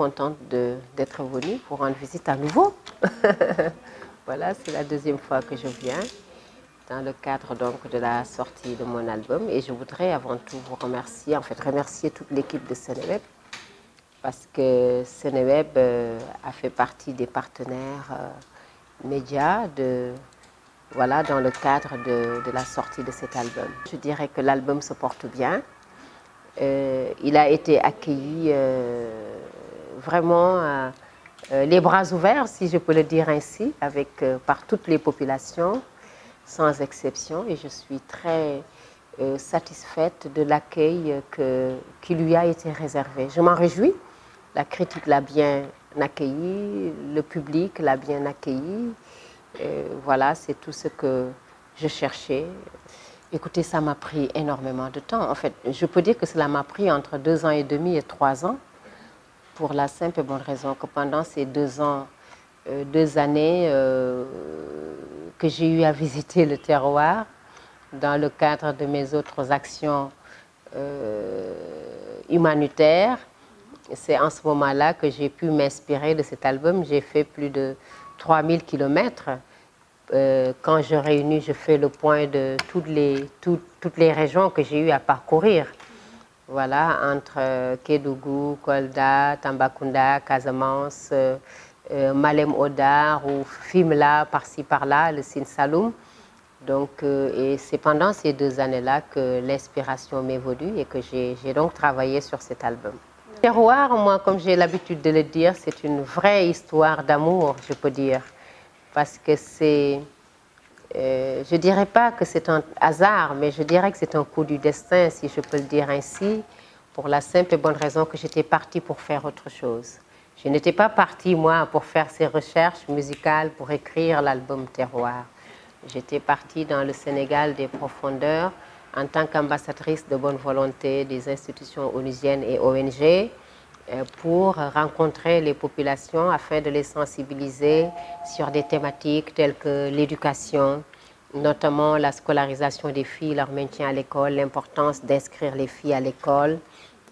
contente d'être venue pour rendre visite à nouveau. Voilà, c'est la deuxième fois que je viens dans le cadre donc de la sortie de mon album. Et je voudrais avant tout vous remercier, en fait remercier toute l'équipe de Seneweb, parce que Seneweb a fait partie des partenaires médias voilà, dans le cadre de la sortie de cet album. Je dirais que l'album se porte bien. Il a été accueilli vraiment les bras ouverts, si je peux le dire ainsi, par toutes les populations, sans exception. Et je suis très satisfaite de l'accueil qui lui a été réservé. Je m'en réjouis. La critique l'a bien accueilli, le public l'a bien accueilli. Voilà, c'est tout ce que je cherchais. Écoutez, ça m'a pris énormément de temps. En fait, je peux dire que cela m'a pris entre 2 ans et demi et 3 ans, pour la simple et bonne raison que pendant ces 2 ans, 2 années que j'ai eu à visiter le terroir, dans le cadre de mes autres actions humanitaires, c'est en ce moment-là que j'ai pu m'inspirer de cet album. J'ai fait plus de 3000 kilomètres. Quand je réunis, je fais le point de toutes les régions que j'ai eu à parcourir. Voilà, entre Kédougou, Kolda, Tambacounda, Casamance, Malem Hodar ou Fimela, par-ci par-là, le Sine Saloum. Donc, et c'est pendant ces 2 années-là que l'inspiration m'est venue et que j'ai donc travaillé sur cet album. Terroir, moi, comme j'ai l'habitude de le dire, c'est une vraie histoire d'amour, je peux dire. Parce que c'est, je ne dirais pas que c'est un hasard, mais je dirais que c'est un coup du destin, si je peux le dire ainsi, pour la simple et bonne raison que j'étais partie pour faire autre chose. Je n'étais pas partie, moi, pour faire ces recherches musicales, pour écrire l'album Terroir. J'étais partie dans le Sénégal des profondeurs en tant qu'ambassadrice de bonne volonté des institutions onusiennes et ONG pour rencontrer les populations afin de les sensibiliser sur des thématiques telles que l'éducation, notamment la scolarisation des filles, leur maintien à l'école, l'importance d'inscrire les filles à l'école,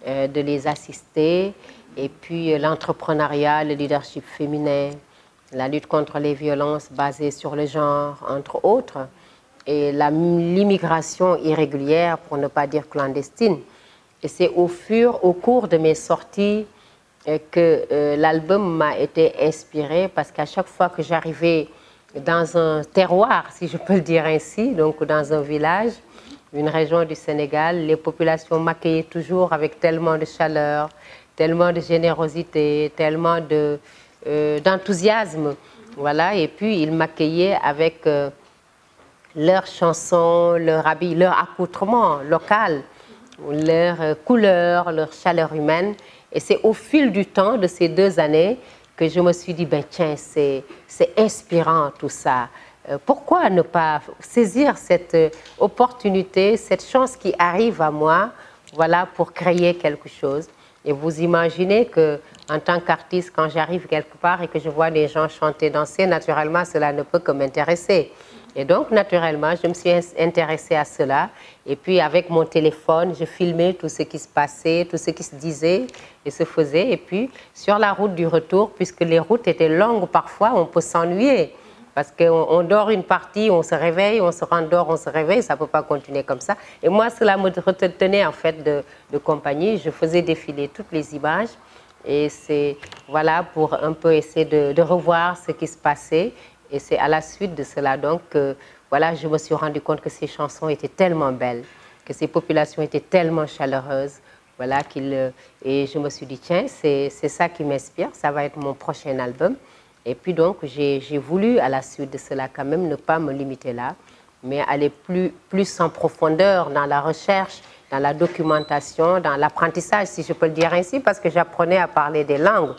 de les assister, et puis l'entrepreneuriat, le leadership féminin, la lutte contre les violences basées sur le genre, entre autres, et l'immigration irrégulière, pour ne pas dire clandestine. Et c'est au cours de mes sorties que l'album m'a été inspiré, parce qu'à chaque fois que j'arrivais dans un terroir, si je peux le dire ainsi, donc dans un village, une région du Sénégal, les populations m'accueillaient toujours avec tellement de chaleur, tellement de générosité, tellement d'enthousiasme, voilà. Et puis ils m'accueillaient avec leurs chansons, leur habit, leur accoutrement local, leur couleur, leur chaleur humaine. Et c'est au fil du temps de ces 2 années que je me suis dit, ben tiens, c'est inspirant tout ça. Pourquoi ne pas saisir cette opportunité, cette chance qui arrive à moi, voilà, pour créer quelque chose. Et vous imaginez que, en tant qu'artiste, quand j'arrive quelque part et que je vois des gens chanter, danser, naturellement, cela ne peut que m'intéresser. Et donc, naturellement, je me suis intéressée à cela. Et puis, avec mon téléphone, je filmais tout ce qui se passait, tout ce qui se disait et se faisait. Et puis, sur la route du retour, puisque les routes étaient longues parfois, on peut s'ennuyer. Parce qu'on dort une partie, on se réveille, on se rendort, on se réveille, ça ne peut pas continuer comme ça. Et moi, cela me retenait en fait de compagnie. Je faisais défiler toutes les images. Et c'est voilà, pour un peu essayer de revoir ce qui se passait. Et c'est à la suite de cela donc que voilà, je me suis rendu compte que ces chansons étaient tellement belles, que ces populations étaient tellement chaleureuses. Voilà, et je me suis dit, tiens, c'est ça qui m'inspire, ça va être mon prochain album. Et puis donc, j'ai voulu, à la suite de cela, quand même, ne pas me limiter là, mais aller plus en profondeur dans la recherche, dans la documentation, dans l'apprentissage, si je peux le dire ainsi, parce que j'apprenais à parler des langues.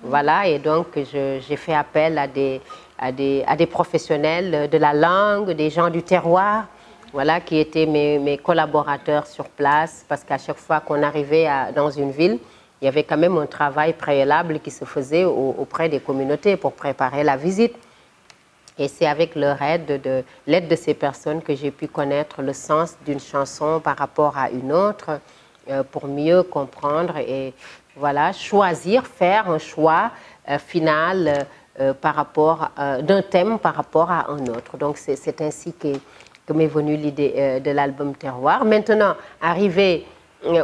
Voilà, et donc j'ai fait appel à des professionnels de la langue, des gens du terroir, voilà, qui étaient mes collaborateurs sur place, parce qu'à chaque fois qu'on arrivait dans une ville, il y avait quand même un travail préalable qui se faisait auprès des communautés pour préparer la visite. Et c'est avec leur aide, l'aide de ces personnes que j'ai pu connaître le sens d'une chanson par rapport à une autre, pour mieux comprendre et voilà, choisir, faire un choix final par rapport d'un thème par rapport à un autre. Donc c'est ainsi que m'est venue l'idée de l'album Terroir. Maintenant, arrivé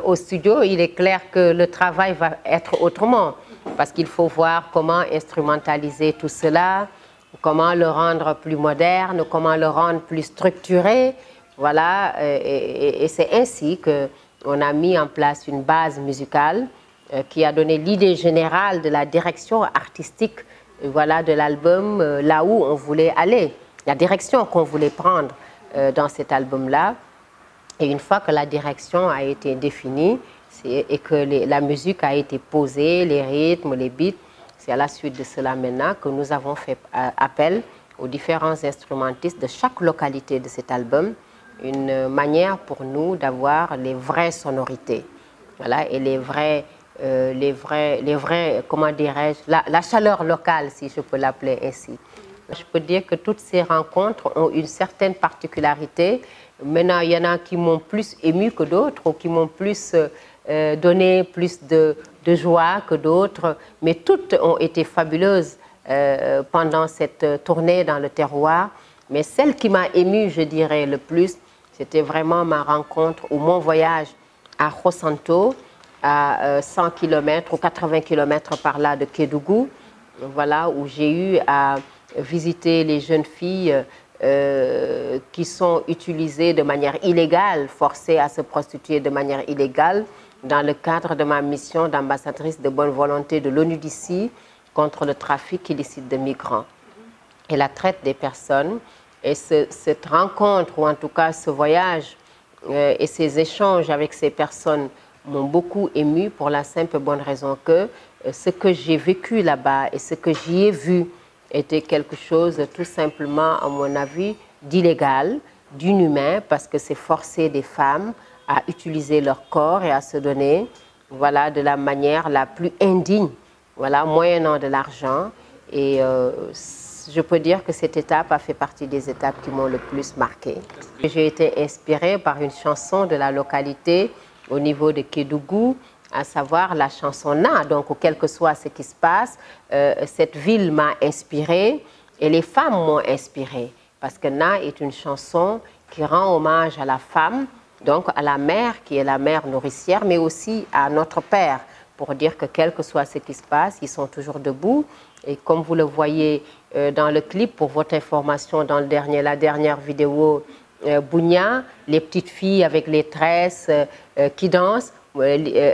au studio, il est clair que le travail va être autrement, parce qu'il faut voir comment instrumentaliser tout cela, comment le rendre plus moderne, comment le rendre plus structuré. Voilà, et c'est ainsi qu'on a mis en place une base musicale qui a donné l'idée générale de la direction artistique, voilà, de l'album, là où on voulait aller, la direction qu'on voulait prendre dans cet album-là. Et une fois que la direction a été définie et que la musique a été posée, les rythmes, les beats, c'est à la suite de cela maintenant que nous avons fait appel aux différents instrumentistes de chaque localité de cet album, une manière pour nous d'avoir les vraies sonorités, voilà, et les vrais, comment dirais-je, la chaleur locale, si je peux l'appeler ainsi. Je peux dire que toutes ces rencontres ont une certaine particularité. Maintenant, il y en a qui m'ont plus ému que d'autres, ou qui m'ont plus donné plus de joie que d'autres, mais toutes ont été fabuleuses pendant cette tournée dans le terroir. Mais celle qui m'a émue, je dirais, le plus, c'était vraiment ma rencontre ou mon voyage à Khossanto, à 100 km ou 80 km par là de Kédougou, voilà, où j'ai eu à visiter les jeunes filles qui sont utilisées de manière illégale, forcées à se prostituer de manière illégale, dans le cadre de ma mission d'ambassadrice de bonne volonté de l'ONU d'ici contre le trafic illicite de migrants et la traite des personnes. Et cette rencontre, ou en tout cas ce voyage et ces échanges avec ces personnes m'ont beaucoup ému pour la simple et bonne raison que ce que j'ai vécu là-bas et ce que j'y ai vu était quelque chose tout simplement, à mon avis, d'illégal, d'inhumain, parce que c'est forcer des femmes à utiliser leur corps et à se donner, voilà, de la manière la plus indigne, voilà, moyennant de l'argent. Et je peux dire que cette étape a fait partie des étapes qui m'ont le plus marquée. J'ai été inspirée par une chanson de la localité au niveau de Kédougou, à savoir la chanson Na. Donc, quel que soit ce qui se passe, cette ville m'a inspirée et les femmes m'ont inspirée. Parce que Na est une chanson qui rend hommage à la femme, donc à la mère qui est la mère nourricière, mais aussi à notre père, pour dire que quel que soit ce qui se passe, ils sont toujours debout. Et comme vous le voyez dans le clip, pour votre information, dans la dernière vidéo, Bounia, les petites filles avec les tresses qui dansent,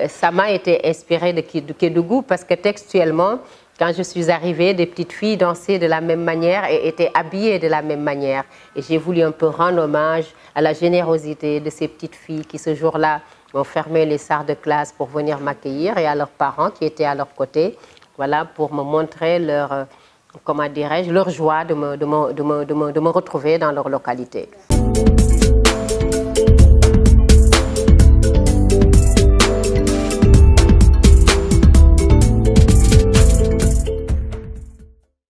ça m'a été inspiré de Kédougou parce que textuellement, quand je suis arrivée, des petites filles dansaient de la même manière et étaient habillées de la même manière. Et j'ai voulu un peu rendre hommage à la générosité de ces petites filles qui, ce jour-là, ont fermé les salles de classe pour venir m'accueillir, et à leurs parents qui étaient à leur côté, voilà, pour me montrer leur, comment dirais-je, leur joie de me retrouver dans leur localité.